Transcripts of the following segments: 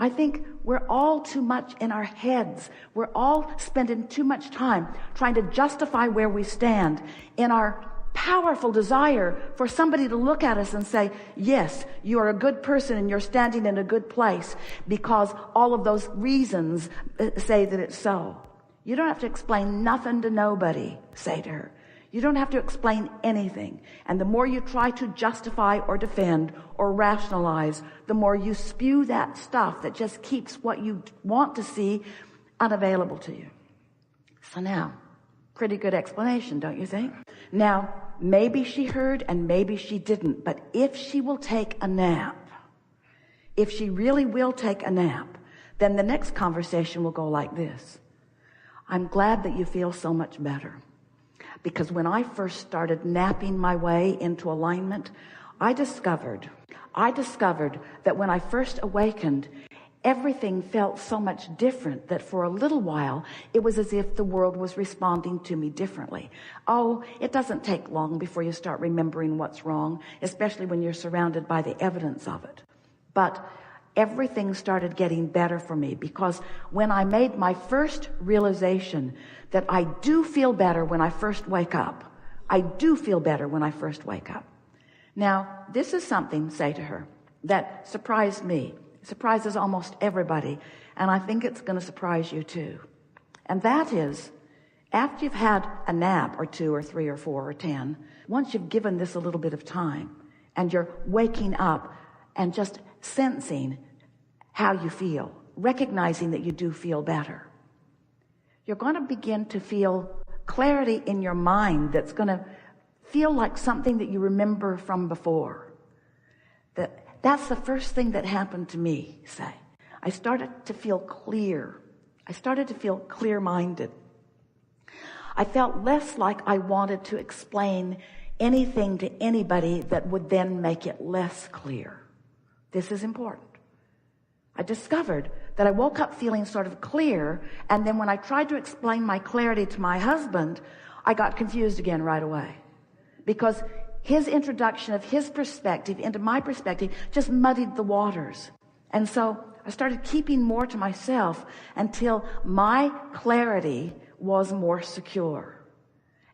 I think we're all too much in our heads. We're all spending too much time trying to justify where we stand in our powerful desire for somebody to look at us and say, yes, you are a good person and you're standing in a good place because all of those reasons say that it's so. You don't have to explain nothing to nobody, say to her. You don't have to explain anything. And the more you try to justify or defend or rationalize, the more you spew that stuff that just keeps what you want to see unavailable to you. So now, pretty good explanation, don't you think? Now, maybe she heard and maybe she didn't, but if she will take a nap, if she really will take a nap, then the next conversation will go like this. I'm glad that you feel so much better. Because when I first started napping my way into alignment, I discovered that when I first awakened, everything felt so much different that for a little while, it was as if the world was responding to me differently. Oh, it doesn't take long before you start remembering what's wrong, especially when you're surrounded by the evidence of it. But everything started getting better for me because when I made my first realization that I do feel better when I first wake up. I do feel better when I first wake up. Now, this is something, say to her, that surprised me. It surprises almost everybody. And I think it's going to surprise you too. And that is, after you've had a nap or 2 or 3 or 4 or 10, once you've given this a little bit of time and you're waking up and just sensing how you feel, recognizing that you do feel better, you're going to begin to feel clarity in your mind that's going to feel like something that you remember from before. That's the first thing that happened to me, say. I started to feel clear. I started to feel clear-minded. I felt less like I wanted to explain anything to anybody that would then make it less clear. This is important. I discovered that I woke up feeling sort of clear, and then when I tried to explain my clarity to my husband, I got confused again right away. Because his introduction of his perspective into my perspective just muddied the waters. And so I started keeping more to myself until my clarity was more secure.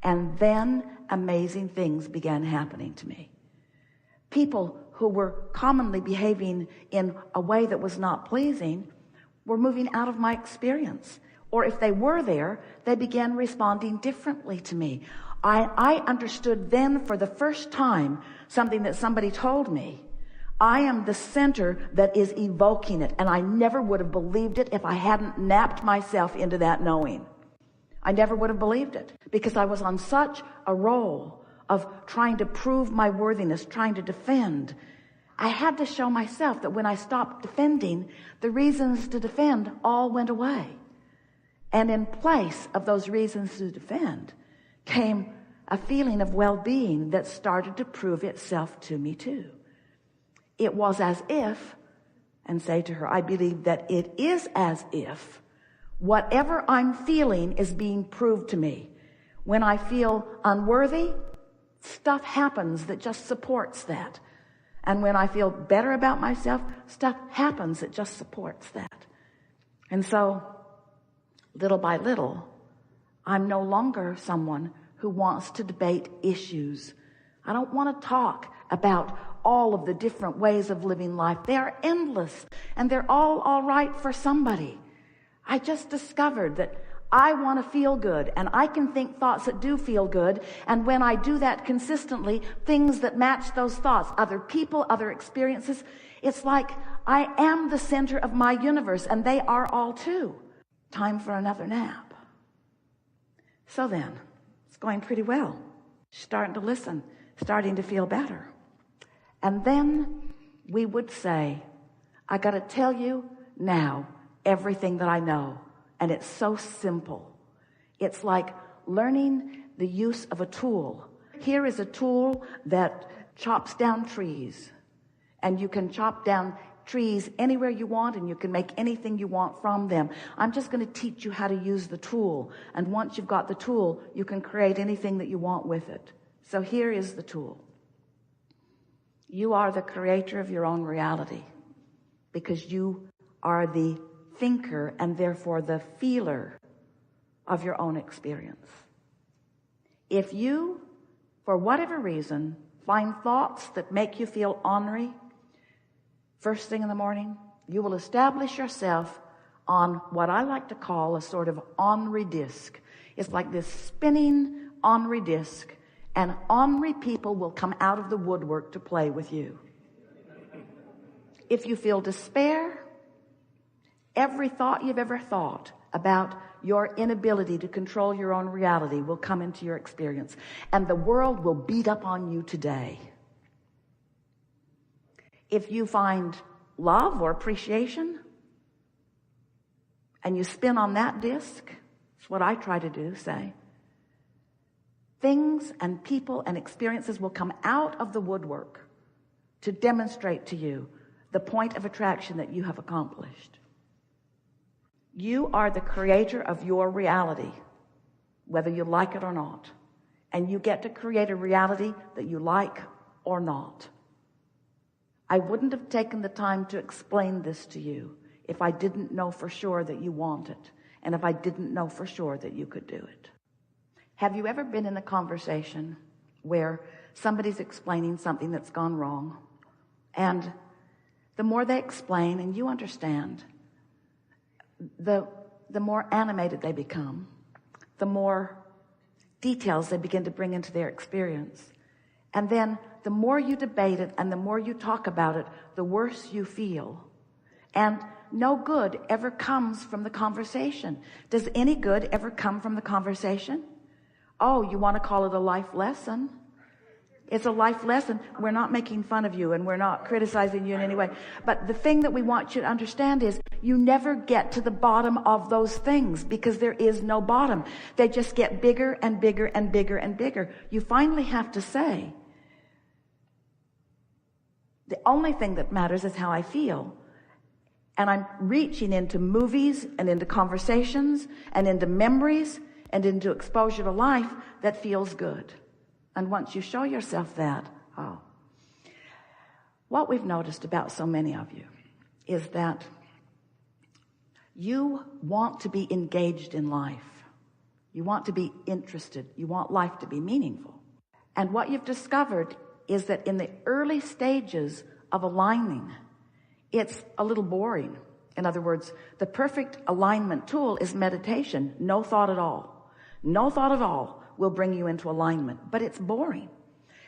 And then amazing things began happening to me. People who were commonly behaving in a way that was not pleasing were moving out of my experience. Or if they were there, they began responding differently to me. I understood then for the first time something that somebody told me. I am the center that is evoking it. And I never would have believed it if I hadn't napped myself into that knowing. I never would have believed it because I was on such a roll of trying to prove my worthiness, trying to defend. I had to show myself that when I stopped defending, the reasons to defend all went away. And in place of those reasons to defend came a feeling of well-being that started to prove itself to me too. It was as if, and say to her, I believe that it is as if whatever I'm feeling is being proved to me. When I feel unworthy, stuff happens that just supports that. And when I feel better about myself, stuff happens that just supports that. And so, little by little, I'm no longer someone who wants to debate issues. I don't want to talk about all of the different ways of living life. They are endless, and they're all right for somebody. I just discovered that I want to feel good, and I can think thoughts that do feel good, and when I do that consistently, things that match those thoughts, other people, other experiences, it's like I am the center of my universe, and they are all too. Time for another nap. So then, it's going pretty well. Starting to listen, starting to feel better. And then we would say, I got to tell you now everything that I know. And it's so simple. It's like learning the use of a tool. Here is a tool that chops down trees. And you can chop down trees anywhere you want, and you can make anything you want from them. I'm just going to teach you how to use the tool. And once you've got the tool, you can create anything that you want with it. So here is the tool. You are the creator of your own reality because you are the thinker and therefore the feeler of your own experience. If you, for whatever reason, find thoughts that make you feel ornery first thing in the morning, you will establish yourself on what I like to call a sort of ornery disc. It's like this spinning ornery disc, and ornery people will come out of the woodwork to play with you. If you feel despair, every thought you've ever thought about your inability to control your own reality will come into your experience, and the world will beat up on you today. If you find love or appreciation and you spin on that disc, it's what I try to do, say, things and people and experiences will come out of the woodwork to demonstrate to you the point of attraction that you have accomplished. You are the creator of your reality, whether you like it or not. And you get to create a reality that you like or not. I wouldn't have taken the time to explain this to you if I didn't know for sure that you want it, and if I didn't know for sure that you could do it. Have you ever been in a conversation where somebody's explaining something that's gone wrong, and the more they explain and you understand, the more animated they become, the more details they begin to bring into their experience. And then the more you debate it and the more you talk about it, the worse you feel. And no good ever comes from the conversation. Does any good ever come from the conversation? Oh, you want to call it a life lesson? It's a life lesson. We're not making fun of you and we're not criticizing you in any way. But the thing that we want you to understand is you never get to the bottom of those things because there is no bottom. They just get bigger and bigger and bigger and bigger. You finally have to say, the only thing that matters is how I feel. And I'm reaching into movies and into conversations and into memories and into exposure to life that feels good. And once you show yourself that, what we've noticed about so many of you is that you want to be engaged in life. You want to be interested. You want life to be meaningful. And what you've discovered is that in the early stages of aligning, it's a little boring. In other words, the perfect alignment tool is meditation. No thought at all. No thought at all will bring you into alignment, but it's boring.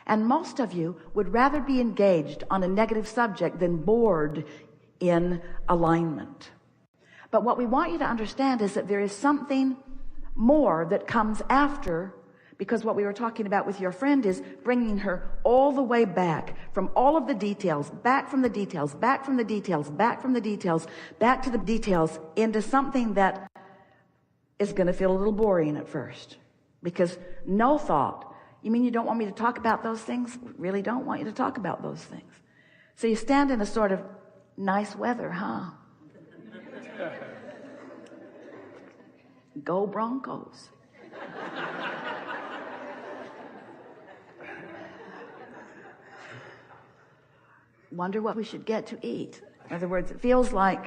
And most of you would rather be engaged on a negative subject than bored in alignment. But what we want you to understand is that there is something more that comes after, because what we were talking about with your friend is bringing her all the way back from all of the details, back from the details, back from the details, back from the details, back to the details, into something that is going to feel a little boring at first. Because no thought. You mean you don't want me to talk about those things? Really don't want you to talk about those things. So you stand in a sort of nice weather, huh? Go Broncos. Wonder what we should get to eat. In other words, it feels like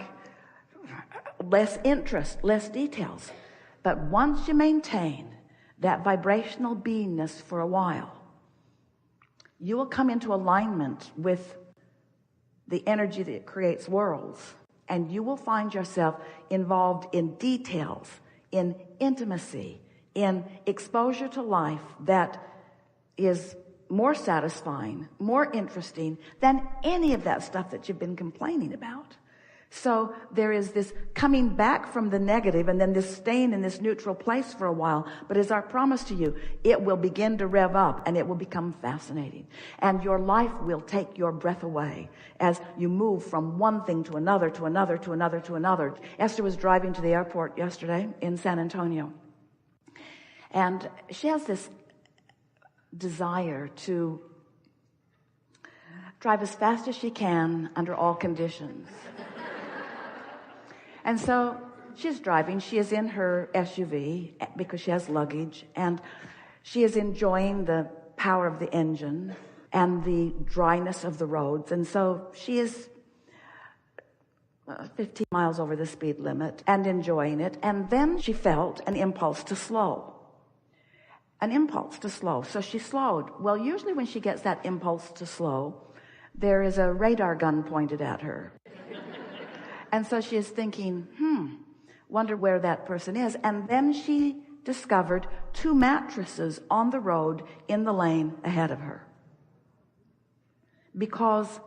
less interest, less details. But once you maintain that vibrational beingness for a while, you will come into alignment with the energy that creates worlds, and you will find yourself involved in details, in intimacy, in exposure to life that is more satisfying, more interesting than any of that stuff that you've been complaining about. So there is this coming back from the negative and then this staying in this neutral place for a while. But as our promise to you, it will begin to rev up and it will become fascinating. And your life will take your breath away as you move from one thing to another, to another, to another, to another. Esther was driving to the airport yesterday in San Antonio. And she has this desire to drive as fast as she can under all conditions. And so she's driving. She is in her SUV because she has luggage, and she is enjoying the power of the engine and the dryness of the roads. And so she is 15 miles over the speed limit and enjoying it. And then she felt an impulse to slow. An impulse to slow. So she slowed. Well, usually when she gets that impulse to slow, there is a radar gun pointed at her. And so she is thinking, wonder where that person is. And then she discovered 2 mattresses on the road in the lane ahead of her. Because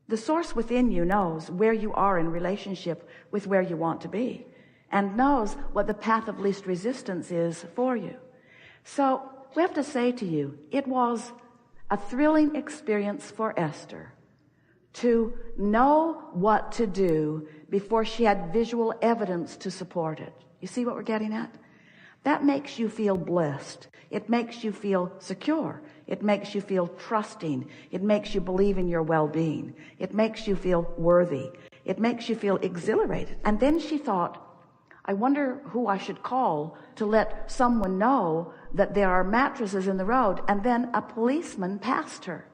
the source within you knows where you are in relationship with where you want to be, and knows what the path of least resistance is for you. So we have to say to you, it was a thrilling experience for Esther to know what to do before she had visual evidence to support it. You see what we're getting at? That makes you feel blessed. It makes you feel secure. It makes you feel trusting. It makes you believe in your well-being. It makes you feel worthy. It makes you feel exhilarated. And then she thought, I wonder who I should call to let someone know that there are mattresses in the road. And then a policeman passed her.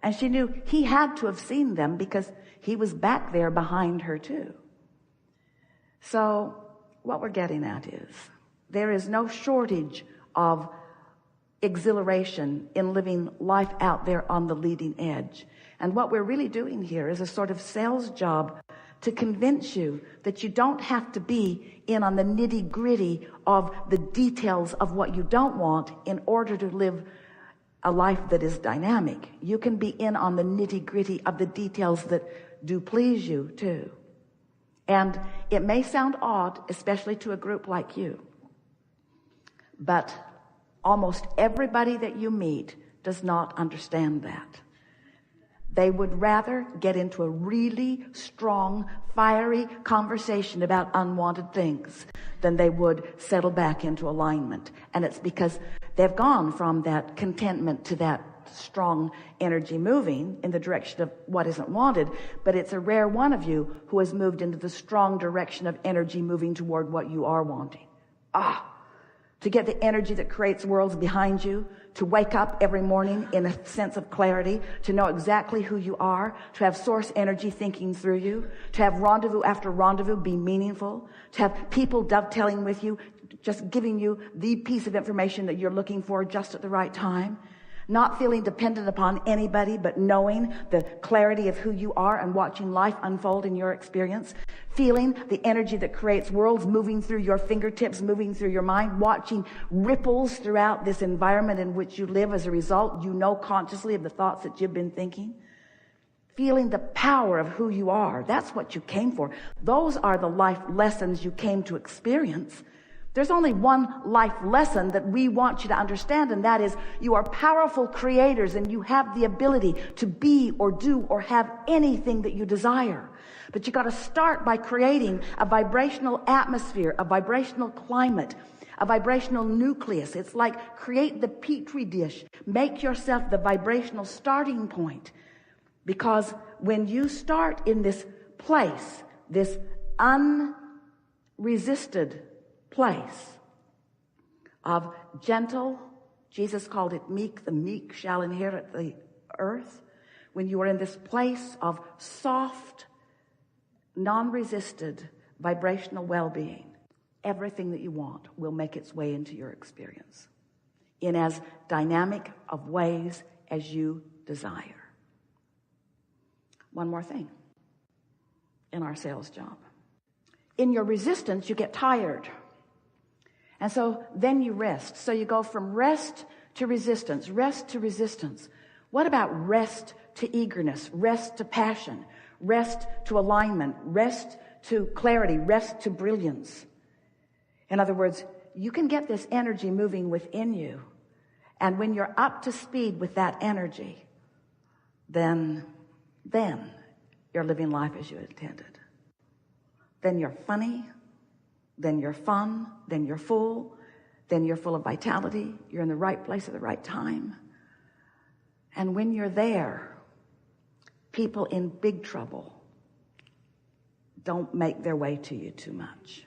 And she knew he had to have seen them because he was back there behind her too. So what we're getting at is there is no shortage of exhilaration in living life out there on the leading edge. And what we're really doing here is a sort of sales job to convince you that you don't have to be in on the nitty-gritty of the details of what you don't want in order to live a life that is dynamic. You can be in on the nitty-gritty of the details that do please you too. And it may sound odd, especially to a group like you, but almost everybody that you meet does not understand that. They would rather get into a really strong, fiery conversation about unwanted things than they would settle back into alignment. And it's because they've gone from that contentment to that strong energy moving in the direction of what isn't wanted. But it's a rare one of you who has moved into the strong direction of energy moving toward what you are wanting. To get the energy that creates worlds behind you, to wake up every morning in a sense of clarity, to know exactly who you are, to have source energy thinking through you, to have rendezvous after rendezvous be meaningful, to have people dovetailing with you, just giving you the piece of information that you're looking for just at the right time, not feeling dependent upon anybody, but knowing the clarity of who you are and watching life unfold in your experience, feeling the energy that creates worlds moving through your fingertips, moving through your mind, watching ripples throughout this environment in which you live as a result, you know consciously of the thoughts that you've been thinking, feeling the power of who you are. That's what you came for. Those are the life lessons you came to experience. There's only one life lesson that we want you to understand, and that is you are powerful creators and you have the ability to be or do or have anything that you desire. But you got to start by creating a vibrational atmosphere, a vibrational climate, a vibrational nucleus. It's like create the petri dish. Make yourself the vibrational starting point. Because when you start in this place, this unresisted place of gentle, Jesus called it meek, the meek shall inherit the earth. When you are in this place of soft, non-resisted, vibrational well-being, everything that you want will make its way into your experience in as dynamic of ways as you desire. One more thing in our sales job. In your resistance, you get tired. And so then you rest. So you go from rest to resistance, rest to resistance. What about rest to eagerness, rest to passion, rest to alignment, rest to clarity, rest to brilliance? In other words, you can get this energy moving within you. And when you're up to speed with that energy, then you're living life as you intended. Then you're funny. Then you're fun, then you're full of vitality, you're in the right place at the right time. And when you're there, people in big trouble don't make their way to you too much.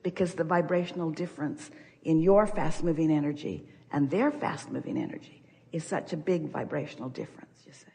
Because the vibrational difference in your fast-moving energy and their fast-moving energy is such a big vibrational difference, you see.